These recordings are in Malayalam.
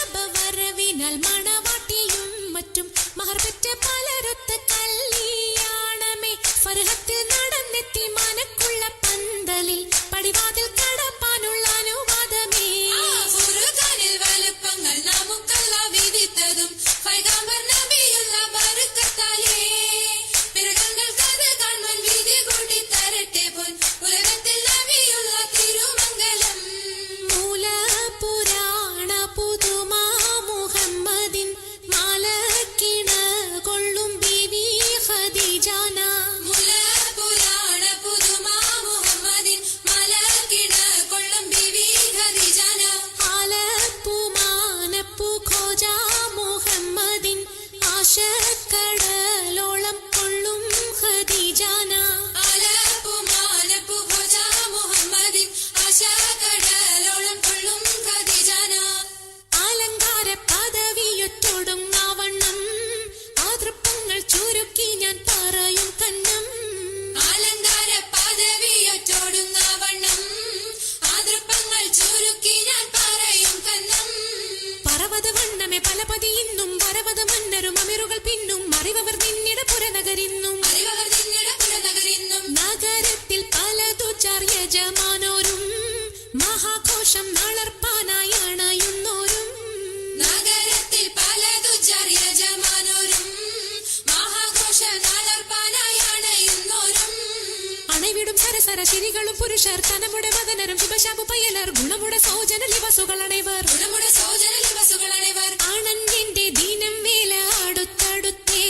വരവിനാൽ മണവാട്ടിയും മറ്റും മഹർപെറ്റ പലരൊത്ത കല്യാണമേ ഫർഹത്തിൽ നടന്നെത്തി മനക്കുള്ള പന്തലിൽ പടിവാതിൽ കടപ്പാനുള്ള അനുവാദമേ വലുപ്പങ്ങൾ നമുക്കല്ല വിധിത്തതും പൈഗാംബർ നബിയുള്ള ബർക്കത്താലേ പിറകങ്ങൾ കഥ കാണുവാൻ വിധി കൂട്ടി തരട്ടെ പോൻ ഉലകത്തിൽ നബിയുള്ള തിരുമംഗലം മൂല പുരാണ പുതുമാ മുഹമ്മദിൻ മാലക്കിണ കൊള്ളും ബീവി ഖദീജാന മൂല പുരാണ പുതുമാ മുഹമ്മദിൻ മാലക്കിണ കൊള്ളും ബീവി ഖദീജാന ആലപ്പുമാനപ്പു ഖോജ മുഹമ്മദിൻ ആശക്കടലോളം കൊള്ളും ഖദീജാന ആലപ്പുമാനപ്പു ഖോജ മുഹമ്മദിൻ ആശക്കടലോളം കൊള്ളും ഖദീജാന അലങ്കാര പദവിയൊറ്റൊടുങ്ങാവണ്ണം ആതൃപ്പങ്ങൾ ചുരുക്കി ഞാൻ പറയും കന്നം അലങ്കാര പദവിയൊറ്റൊടുങ്ങാവണ്ണം ആതൃപ്പങ്ങൾ ചുരുക്കി ഞാൻ പറയും കന്നം പർവ്വത വണ്ണമേ പലപതി ഇന്നും പരവത മന്നരും അമിറുകൾ പിന്നും അറിവർ നിന്നിട പുരനഗരിന്നും നഗരത്തിൽ പലതു ചാർയജമാനോരും മഹാഘോഷം നളർപ്പാനായി അണയുന്നോരും നഗരത്തിൽ പലതു ചാർയജമാനോരും മഹാഘോഷ നളർപ്പാനായി അണയുന്നോരും അണവിടും സരസര ശിരികളും പുരുഷർ തനമുടെ വദനരും ശുഭശാപു പയ്യലർ ഗുണമുടെ സൗജന ലിവസുകൾ അണൈവർ ആണന്റെ ദീനം വേല അടുത്തടുത്തേ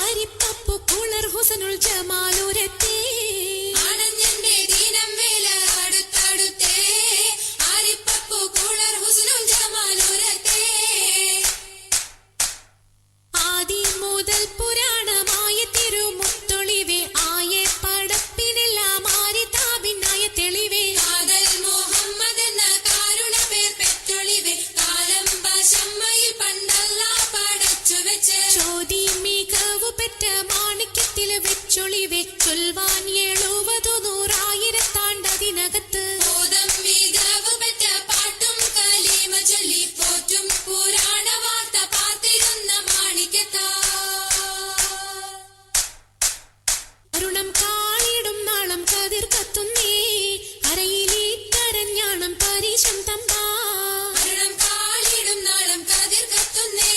അരിപ്പപ്പു കുളർ ഹുസനുൽ ജമാലുരത്തേ ആണന്റെ ദീനം വേല അടുത്തടുത്തേ അരിപ്പപ്പു കുളർ ഹുസനുൽ ജമാലുരത്തേ ആദി മുതൽ പുരാണമായ തിരുമുത്തൊളിവേ ആയെ പടപ്പിനെല്ലാം ആരിതാപിന്നായ തെളിവേ കാതൽ മുഹമ്മദ് എന്ന കാരുണ പേർ പെറ്റൊളിവേ കാലം ഭാഷമ്മയിൽ പണ്ടല്ല പടച്ചു വെച്ച് ചോദി മികവു പെറ്റ മാണിക്യത്തിൽ വെച്ചൊളിവേ ചൊൽവാൻ 70,100,000 ബോധം മികവു പെറ്റ പാട്ടും കലീമ ചൊല്ലി പോറ്റും പുരാണ വാർത്ത പാത്തിരുന്ന മാണിക്യത്താ അരുണം കാളിടും നാളം കതിർ കത്തുന്നേ അരയിലീറ്റരഞ്ഞാണം പരീശം തമ്പാ അരുണം കാളിടും നാളം കതിർ കത്തുന്നേ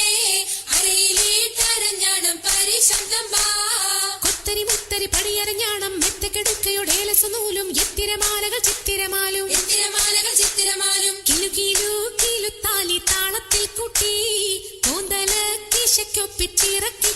അരയിലീറ്റരഞ്ഞാണം പരീശം തമ്പാ കൊത്തരി മുത്തരി പടിയരഞ്ഞാണം മെത്തക്കെടുക്കയുടെ ഏലസുനൂലും എത്തിരമാലകൾ ചിത്തിരമാലും കിലു കിലുത്താലി താളത്തിൽ കൂട്ടി കൂന്തല കിശയ്ക്കൊപ്പിച്ചിറക്കി